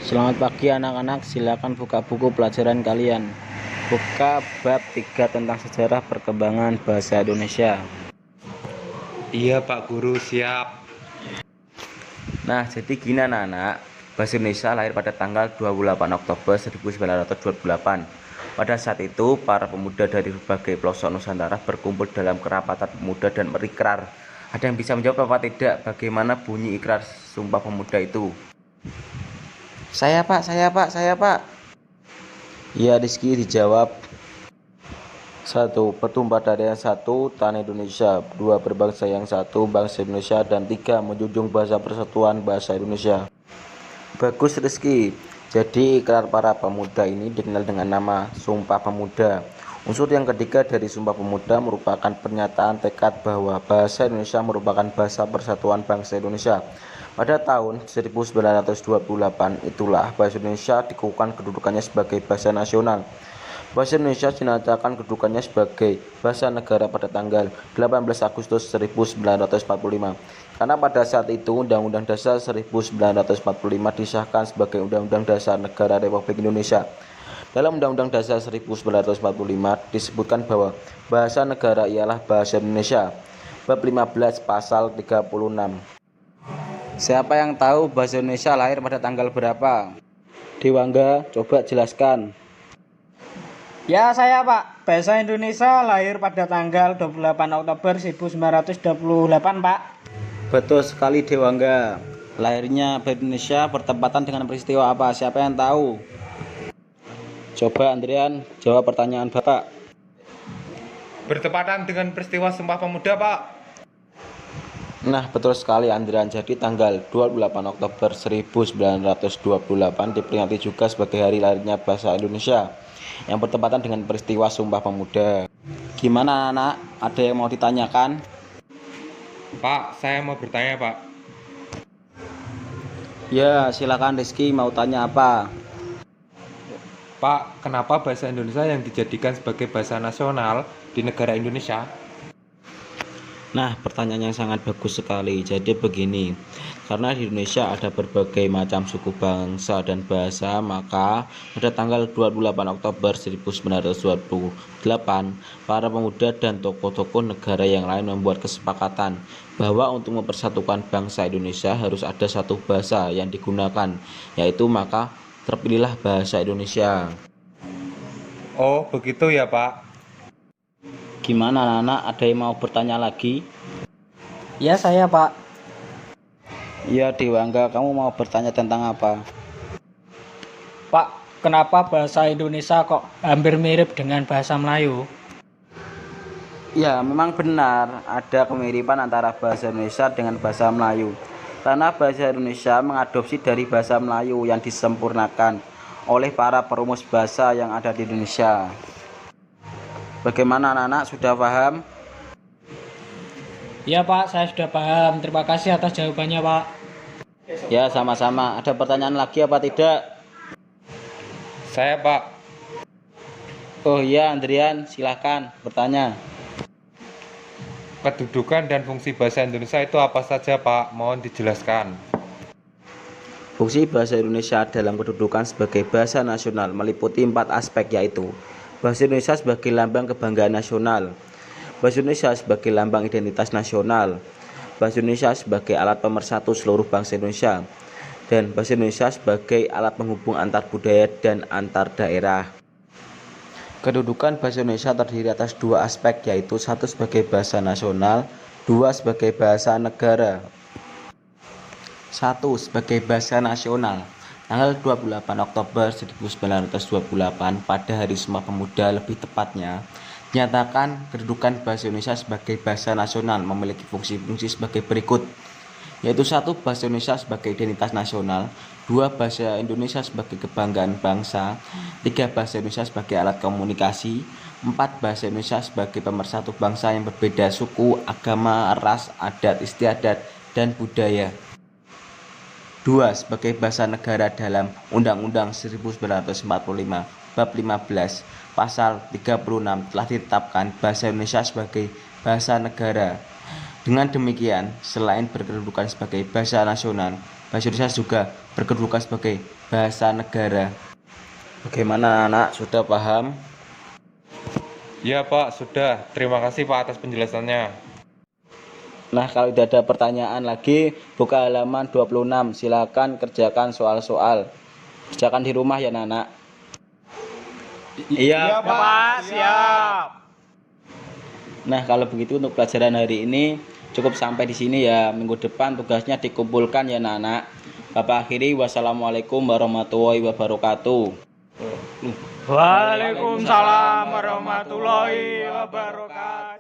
Selamat pagi anak-anak, silakan buka buku pelajaran kalian. Buka bab 3 tentang sejarah perkembangan bahasa Indonesia. Iya Pak Guru, siap. Nah, jadi gini anak-anak, bahasa Indonesia lahir pada tanggal 28 Oktober 1928. Pada saat itu, para pemuda dari berbagai pelosok Nusantara berkumpul dalam kerapatan pemuda dan berikrar. Ada yang bisa menjawab apa tidak? Bagaimana bunyi ikrar Sumpah Pemuda itu? Saya pak, saya pak. Ya, Rizky dijawab. 1. Pertumpahan darah. 1. Tanah Indonesia. 2. Berbangsa yang satu, bangsa Indonesia. Dan 3. Menjunjung bahasa persatuan bahasa Indonesia. Bagus Rizky. Jadi ikrar para pemuda ini dikenal dengan nama Sumpah Pemuda. Unsur yang ketiga dari Sumpah Pemuda merupakan pernyataan tekad bahwa bahasa Indonesia merupakan bahasa persatuan bangsa Indonesia. Pada tahun 1928 itulah bahasa Indonesia dikukuhkan kedudukannya sebagai bahasa nasional. Bahasa Indonesia dinyatakan kedudukannya sebagai bahasa negara pada tanggal 18 Agustus 1945. Karena pada saat itu Undang-Undang Dasar 1945 disahkan sebagai Undang-Undang Dasar Negara Republik Indonesia. Dalam Undang-Undang Dasar 1945 disebutkan bahwa bahasa negara ialah bahasa Indonesia. Bab 15 pasal 36. Siapa yang tahu bahasa Indonesia lahir pada tanggal berapa? Dewangga, coba jelaskan. Ya, saya Pak. Bahasa Indonesia lahir pada tanggal 28 Oktober 1928, Pak. Betul sekali Dewangga. Lahirnya bahasa Indonesia bertepatan dengan peristiwa apa? Siapa yang tahu? Coba Andrian jawab pertanyaan Bapak. Bertepatan dengan peristiwa Sumpah Pemuda, Pak. Nah, betul sekali Andrian. Jadi tanggal 28 Oktober 1928 diperingati juga sebagai hari lahirnya bahasa Indonesia yang bertepatan dengan peristiwa Sumpah Pemuda. Gimana anak? Ada yang mau ditanyakan? Pak, saya mau bertanya, Pak. Ya, silakan Rizky, mau tanya apa? Pak, kenapa bahasa Indonesia yang dijadikan sebagai bahasa nasional di negara Indonesia? Nah, pertanyaan yang sangat bagus sekali. Jadi begini, karena di Indonesia ada berbagai macam suku bangsa dan bahasa, maka pada tanggal 28 Oktober 1928, para pemuda dan tokoh-tokoh negara yang lain membuat kesepakatan bahwa untuk mempersatukan bangsa Indonesia harus ada satu bahasa yang digunakan, yaitu maka terpilihlah bahasa Indonesia. Oh, begitu ya, Pak. Gimana anak? Ada yang mau bertanya lagi? Ya, saya Pak. Ya Dewangga, kamu mau bertanya tentang apa? Pak, kenapa bahasa Indonesia kok hampir mirip dengan bahasa Melayu? Ya, memang benar ada kemiripan antara bahasa Indonesia dengan bahasa Melayu. Karena bahasa Indonesia mengadopsi dari bahasa Melayu yang disempurnakan oleh para perumus bahasa yang ada di Indonesia. Bagaimana anak-anak, sudah paham? Ya Pak, saya sudah paham. Terima kasih atas jawabannya Pak. Ya, sama-sama. Ada pertanyaan lagi apa tidak? Saya, Pak. Oh iya, Andrian, silahkan bertanya. Kedudukan dan fungsi bahasa Indonesia itu apa saja, Pak? Mohon dijelaskan. Fungsi bahasa Indonesia dalam kedudukan sebagai bahasa nasional meliputi 4 aspek, yaitu bahasa Indonesia sebagai lambang kebanggaan nasional, bahasa Indonesia sebagai lambang identitas nasional, bahasa Indonesia sebagai alat pemersatu seluruh bangsa Indonesia, dan bahasa Indonesia sebagai alat penghubung antar budaya dan antar daerah. Kedudukan bahasa Indonesia terdiri atas 2 aspek, yaitu 1 sebagai bahasa nasional, 2 sebagai bahasa negara. 1 sebagai bahasa nasional. Tanggal 28 Oktober 1928 pada Hari Sumpah Pemuda lebih tepatnya, dinyatakan kedudukan bahasa Indonesia sebagai bahasa nasional memiliki fungsi-fungsi sebagai berikut, yaitu 1 bahasa Indonesia sebagai identitas nasional, 2 bahasa Indonesia sebagai kebanggaan bangsa, 3 bahasa Indonesia sebagai alat komunikasi, 4 bahasa Indonesia sebagai pemersatu bangsa yang berbeda suku, agama, ras, adat istiadat, dan budaya. 2 sebagai bahasa negara dalam Undang-Undang 1945 bab 15 pasal 36 telah ditetapkan bahasa Indonesia sebagai bahasa negara. Dengan demikian, selain berkedudukan sebagai bahasa nasional, bahasa Indonesia juga berkedudukan sebagai bahasa negara. Bagaimana anak, sudah paham? Ya Pak, sudah. Terima kasih Pak atas penjelasannya. Nah, kalau tidak ada pertanyaan lagi, buka halaman 26. Silakan kerjakan soal-soal. Kerjakan di rumah ya, anak. Iya, Pak, siap. Nah, kalau begitu untuk pelajaran hari ini cukup sampai di sini ya. Minggu depan tugasnya dikumpulkan ya, anak. Bapak akhiri, wassalamualaikum warahmatullahi wabarakatuh. Waalaikumsalam warahmatullahi wabarakatuh.